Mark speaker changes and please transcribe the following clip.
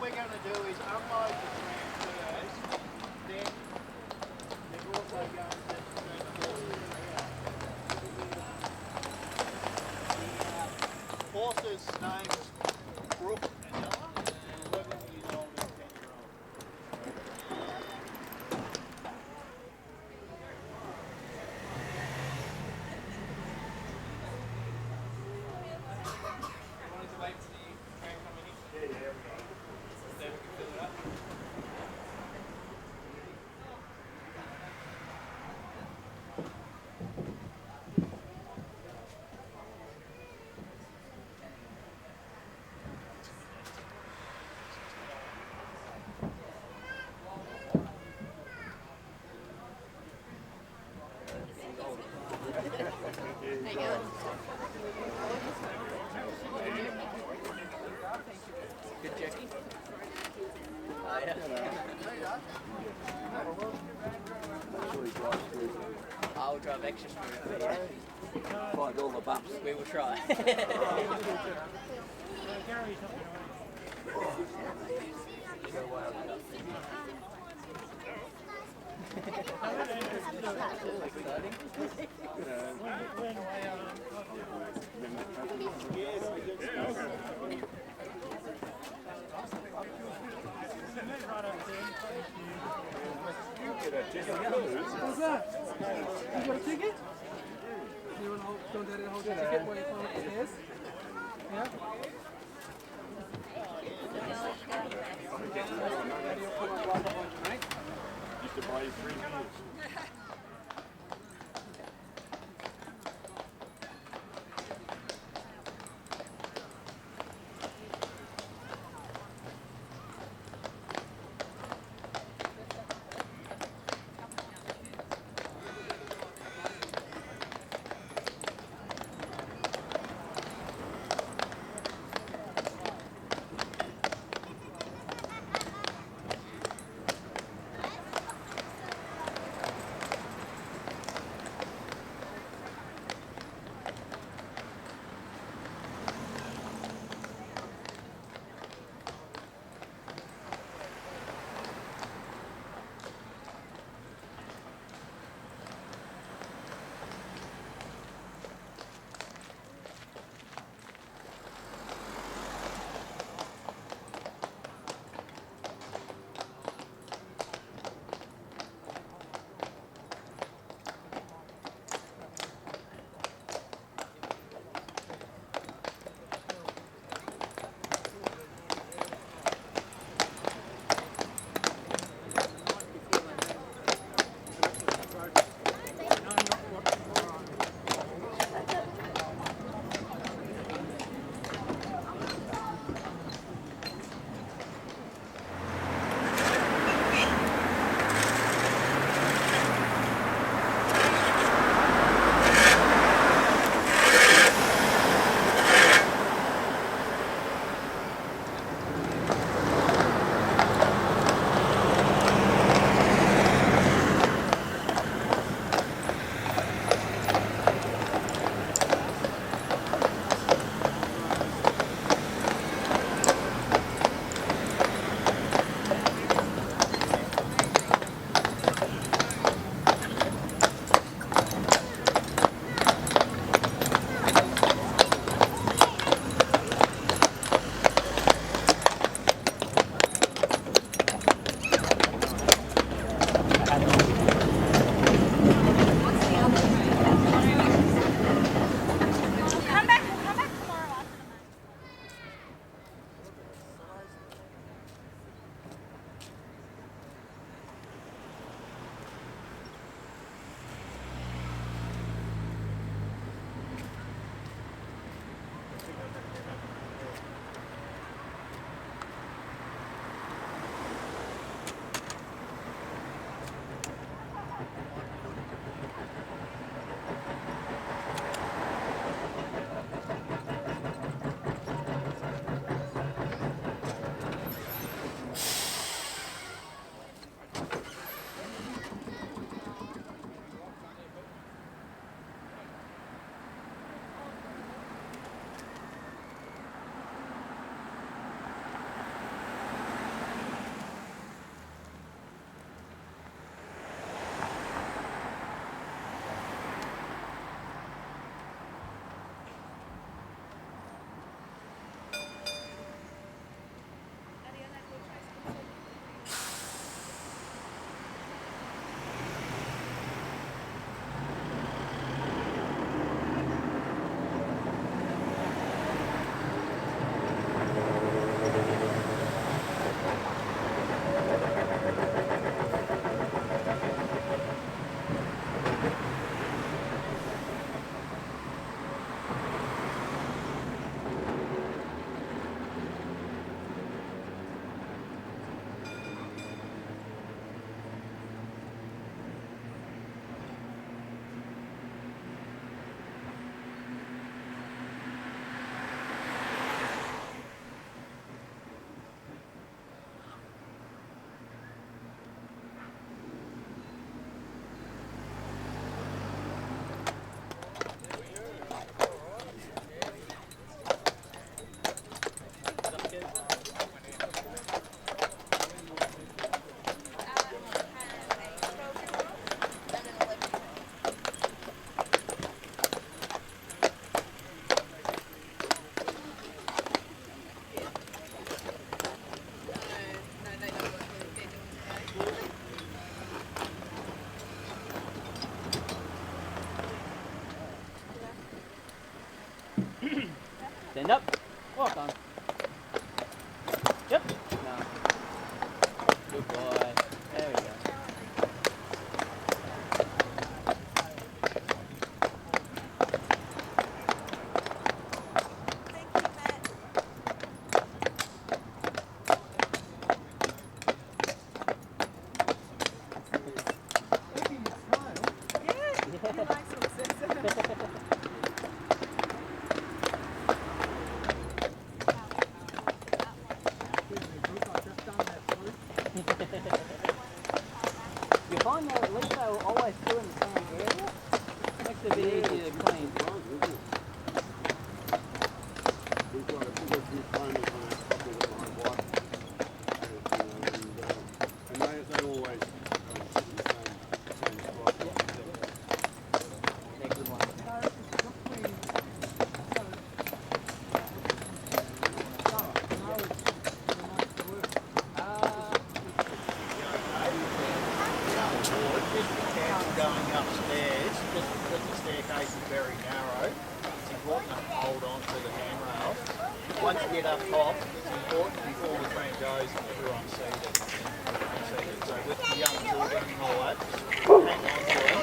Speaker 1: we're going to do is unload the tram first, then they're also going to turn the horses. The horse's name's Brooke and Ella, 11 years old and 10-year-old.
Speaker 2: Wanted to wait for the train coming in. Yeah, so we can fill it up. Good, Jackie. I'll drive extra smooth.
Speaker 3: Find all the bumps.
Speaker 2: We will try.
Speaker 4: What's that? You got a ticket? You want to go down and hold your ticket while you climb up the stairs? Yeah?
Speaker 3: Used to buy you 3 meals.
Speaker 2: Stand up. Walk on. Yep. No. Good boy. There we go. You find that at least they were always still in the same area? Makes it a bit easier to clean.
Speaker 3: We've got a few climbers on our property that my wife and they always sit in the same spot.
Speaker 2: Yeah, good one.
Speaker 1: Going upstairs, just because the staircase is very narrow, it's important to hold on to the handrails. Once you get up top, it's important before the tram goes and everyone's seated. So with the young children and all that, just hang on to it.